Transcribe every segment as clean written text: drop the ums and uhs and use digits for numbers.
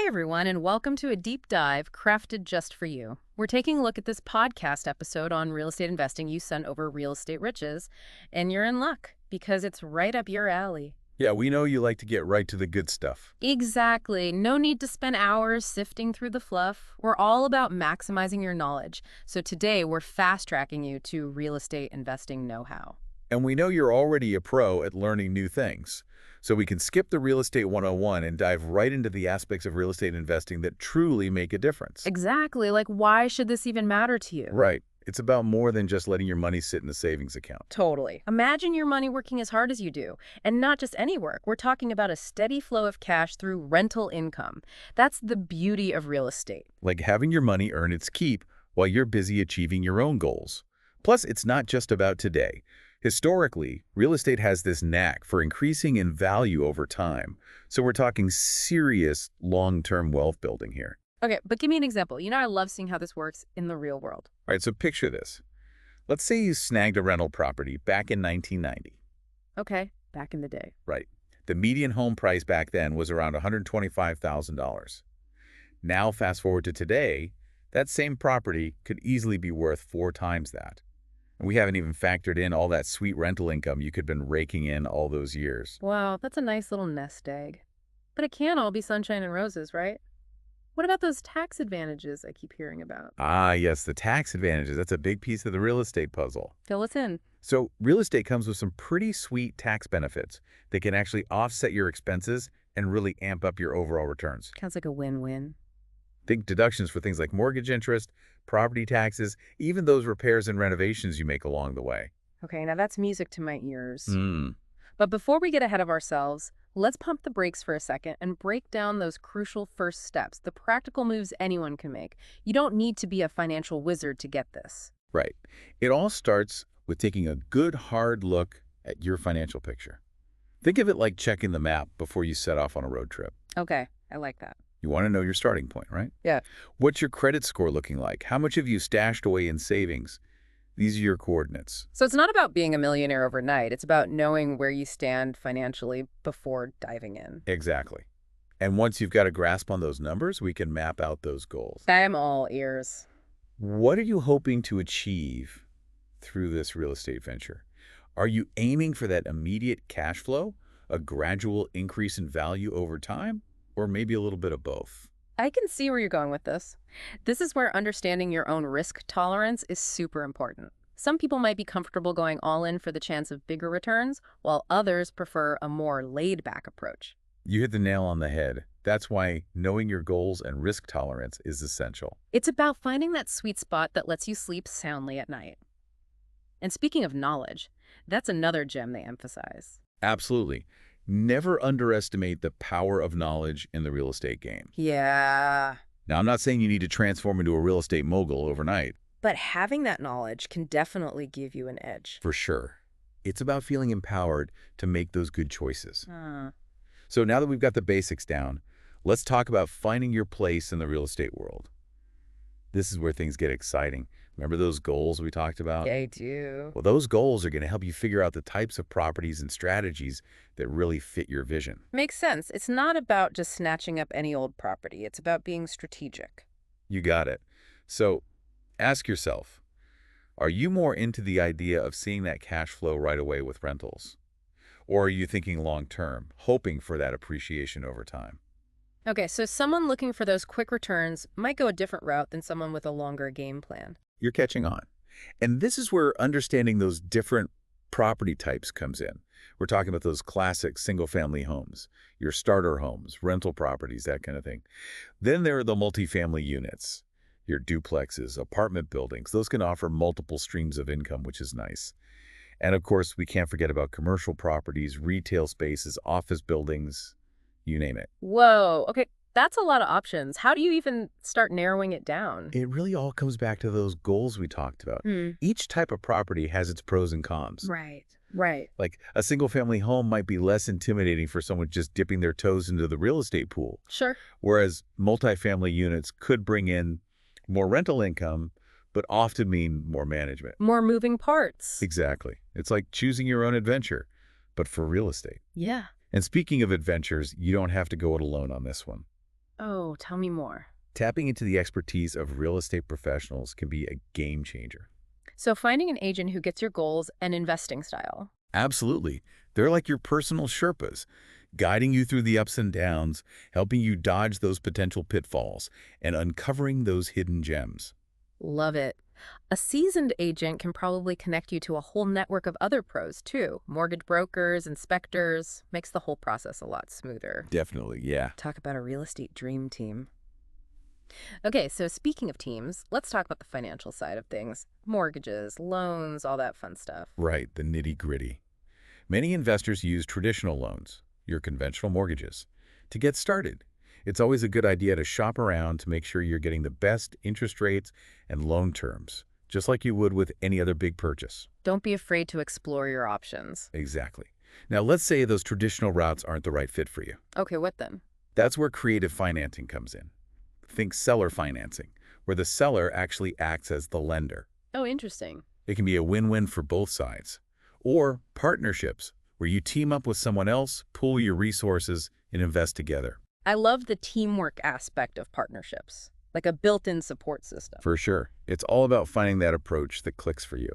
everyone, and welcome to a deep dive crafted just for you. We're taking a look at this podcast episode on real estate investing you sent over Real Estate Riches, and you're in luck because it's right up your alley. Yeah, we know you like to get right to the good stuff. Exactly. No need to spend hours sifting through the fluff. We're all about maximizing your knowledge. So today, we're fast-tracking you to real estate investing know-how. And we know you're already a pro at learning new things. So we can skip the Real Estate 101 and dive right into the aspects of real estate investing that truly make a difference. Exactly. Like, why should this even matter to you? Right. It's about more than just letting your money sit in a savings account. Totally. Imagine your money working as hard as you do. And not just any work. We're talking about a steady flow of cash through rental income. That's the beauty of real estate. Like having your money earn its keep while you're busy achieving your own goals. Plus, it's not just about today. Historically, real estate has this knack for increasing in value over time. So we're talking serious long-term wealth building here. Okay, but give me an example. I love seeing how this works in the real world. All right, so picture this. Let's say you snagged a rental property back in 1990. Okay, back in the day. Right. The median home price back then was around $125,000. Now, fast forward to today, that same property could easily be worth 4 times that. And we haven't even factored in all that sweet rental income you could have been raking in all those years. Wow, that's a nice little nest egg. But it can't all be sunshine and roses, right? What about those tax advantages I keep hearing about? Ah, yes, the tax advantages. That's a big piece of the real estate puzzle. Fill us in. So real estate comes with some pretty sweet tax benefits that can actually offset your expenses and really amp up your overall returns. Sounds like a win-win. Big deductions for things like mortgage interest, property taxes, even those repairs and renovations you make along the way. Okay, now that's music to my ears. Hmm. But before we get ahead of ourselves, let's pump the brakes for a second and break down those crucial first steps, the practical moves anyone can make. You don't need to be a financial wizard to get this. Right. It all starts with taking a good hard look at your financial picture. Think of it like checking the map before you set off on a road trip. Okay, I like that. You want to know your starting point, right? Yeah. What's your credit score looking like? How much have you stashed away in savings? These are your coordinates. So it's not about being a millionaire overnight. It's about knowing where you stand financially before diving in. Exactly. And once you've got a grasp on those numbers, we can map out those goals. I'm all ears. What are you hoping to achieve through this real estate venture? Are you aiming for that immediate cash flow, a gradual increase in value over time, or maybe a little bit of both? I can see where you're going with this. This is where understanding your own risk tolerance is super important. Some people might be comfortable going all in for the chance of bigger returns, while others prefer a more laid-back approach. You hit the nail on the head. That's why knowing your goals and risk tolerance is essential. It's about finding that sweet spot that lets you sleep soundly at night. And speaking of knowledge, that's another gem they emphasize. Absolutely. Never underestimate the power of knowledge in the real estate game. Yeah. Now, I'm not saying you need to transform into a real estate mogul overnight. But having that knowledge can definitely give you an edge. For sure. It's about feeling empowered to make those good choices. Uh, So now that we've got the basics down, let's talk about finding your place in the real estate world. This is where things get exciting. Remember those goals we talked about? I do. Well, those goals are going to help you figure out the types of properties and strategies that really fit your vision. Makes sense. It's not about just snatching up any old property. It's about being strategic. You got it. So ask yourself, are you more into the idea of seeing that cash flow right away with rentals? Or are you thinking long-term, hoping for that appreciation over time? Okay, so someone looking for those quick returns might go a different route than someone with a longer game plan. You're catching on. And this is where understanding those different property types comes in. We're talking about those classic single-family homes, your starter homes, rental properties, that kind of thing. Then there are the multifamily units, your duplexes, apartment buildings. Those can offer multiple streams of income, which is nice. And of course, we can't forget about commercial properties, retail spaces, office buildings, you name it. Whoa, okay, that's a lot of options. How do you even start narrowing it down? It really all comes back to those goals we talked about. Each type of property has its pros and cons. Right. Like a single-family home might be less intimidating for someone just dipping their toes into the real estate pool, Sure. whereas multifamily units could bring in more rental income, but often mean more management. More moving parts. Exactly. It's like choosing your own adventure, but for real estate. Yeah. And speaking of adventures, you don't have to go it alone on this one. Oh, tell me more. Tapping into the expertise of real estate professionals can be a game changer. So finding an agent who gets your goals and investing style. Absolutely. They're like your personal Sherpas, guiding you through the ups and downs, helping you dodge those potential pitfalls, and uncovering those hidden gems. Love it. A seasoned agent can probably connect you to a whole network of other pros, too. Mortgage brokers, inspectors, makes the whole process a lot smoother. Definitely, yeah. Talk about a real estate dream team. Okay, so speaking of teams, let's talk about the financial side of things. Mortgages, loans, all that fun stuff. Right, the nitty-gritty. Many investors use traditional loans, your conventional mortgages, to get started. It's always a good idea to shop around to make sure you're getting the best interest rates and loan terms, just like you would with any other big purchase. Don't be afraid to explore your options. Exactly. Now, let's say those traditional routes aren't the right fit for you. Okay, what then? That's where creative financing comes in. Think seller financing, where the seller actually acts as the lender. Oh, interesting. It can be a win-win for both sides. Or partnerships, where you team up with someone else, pool your resources, and invest together. I love the teamwork aspect of partnerships, like a built-in support system. For sure. It's all about finding that approach that clicks for you.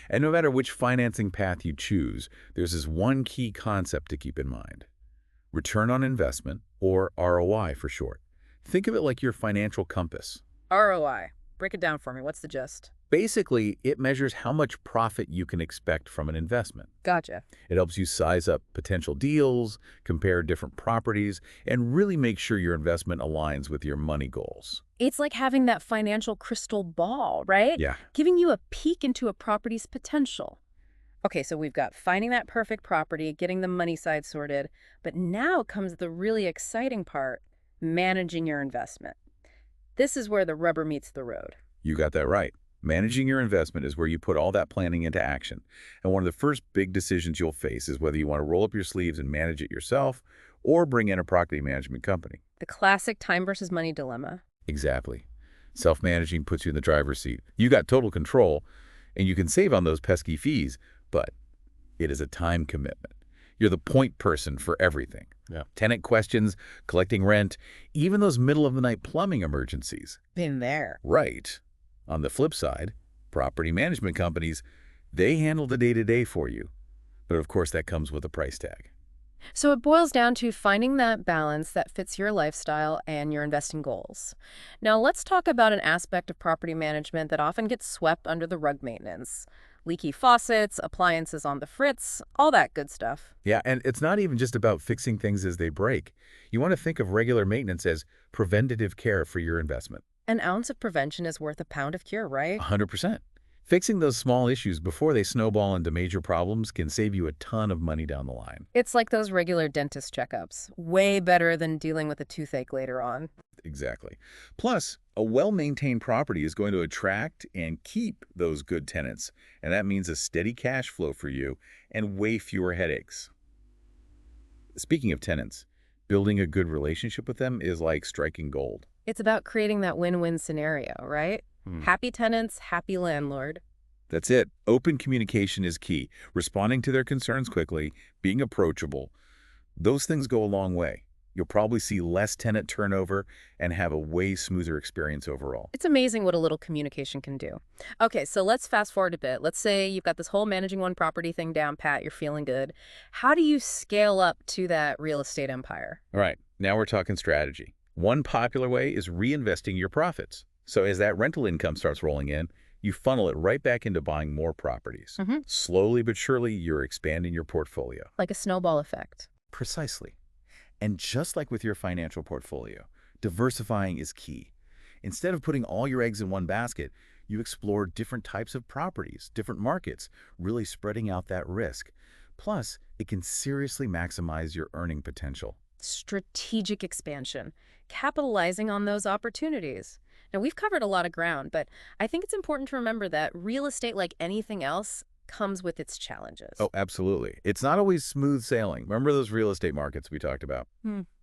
And no matter which financing path you choose, there's this one key concept to keep in mind. Return on investment, or ROI for short. Think of it like your financial compass. ROI. Break it down for me. What's the gist? Basically, it measures how much profit you can expect from an investment. Gotcha. It helps you size up potential deals, compare different properties, and really make sure your investment aligns with your money goals. It's like having that financial crystal ball, right? Yeah, Giving you a peek into a property's potential. Okay, so we've got finding that perfect property, getting the money side sorted, but now comes the really exciting part, managing your investment. This is where the rubber meets the road. you got that right. Managing your investment is where you put all that planning into action. And one of the first big decisions you'll face is whether you want to roll up your sleeves and manage it yourself or bring in a property management company. The classic time versus money dilemma. Exactly. Self-managing puts you in the driver's seat. You got total control, and you can save on those pesky fees, but it is a time commitment. You're the point person for everything. Yeah. Tenant questions, collecting rent, even those middle-of-the-night plumbing emergencies. Been there. Right. On the flip side, property management companies, they handle the day-to-day for you. But of course, that comes with a price tag. So it boils down to finding that balance that fits your lifestyle and your investing goals. Now let's talk about an aspect of property management that often gets swept under the rug: maintenance. Leaky faucets, appliances on the fritz, all that good stuff. Yeah, and it's not even just about fixing things as they break. You want to think of regular maintenance as preventative care for your investment. An ounce of prevention is worth a pound of cure, right? 100%. Fixing those small issues before they snowball into major problems can save you a ton of money down the line. It's like those regular dentist checkups. Way better than dealing with a toothache later on. Exactly. Plus, a well-maintained property is going to attract and keep those good tenants, and that means a steady cash flow for you and way fewer headaches. Speaking of tenants, building a good relationship with them is like striking gold. It's about creating that win-win scenario, right? Happy tenants, happy landlord. That's it. Open communication is key. Responding to their concerns quickly, being approachable. Those things go a long way. You'll probably see less tenant turnover and have a way smoother experience overall. It's amazing what a little communication can do. Okay, so let's fast forward a bit. Let's say you've got this whole managing one property thing down pat, you're feeling good. How do you scale up to that real estate empire? All right, now we're talking strategy. One popular way is reinvesting your profits. So as that rental income starts rolling in, you funnel it right back into buying more properties. Slowly but surely, you're expanding your portfolio. Like a snowball effect. Precisely. And just like with your financial portfolio, diversifying is key. Instead of putting all your eggs in one basket, you explore different types of properties, different markets, really spreading out that risk. Plus, it can seriously maximize your earning potential. Strategic expansion. Capitalizing on those opportunities. Now, we've covered a lot of ground, but I think it's important to remember that real estate, like anything else, comes with its challenges. Oh, absolutely. It's not always smooth sailing. Remember those real estate markets we talked about?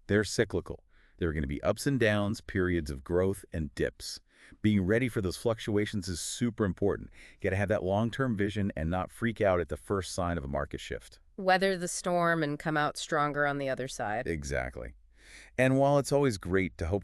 They're cyclical. There are going to be ups and downs, periods of growth and dips. Being ready for those fluctuations is super important. You got to have that long-term vision and not freak out at the first sign of a market shift. Weather the storm and come out stronger on the other side. Exactly. And while it's always great to hope for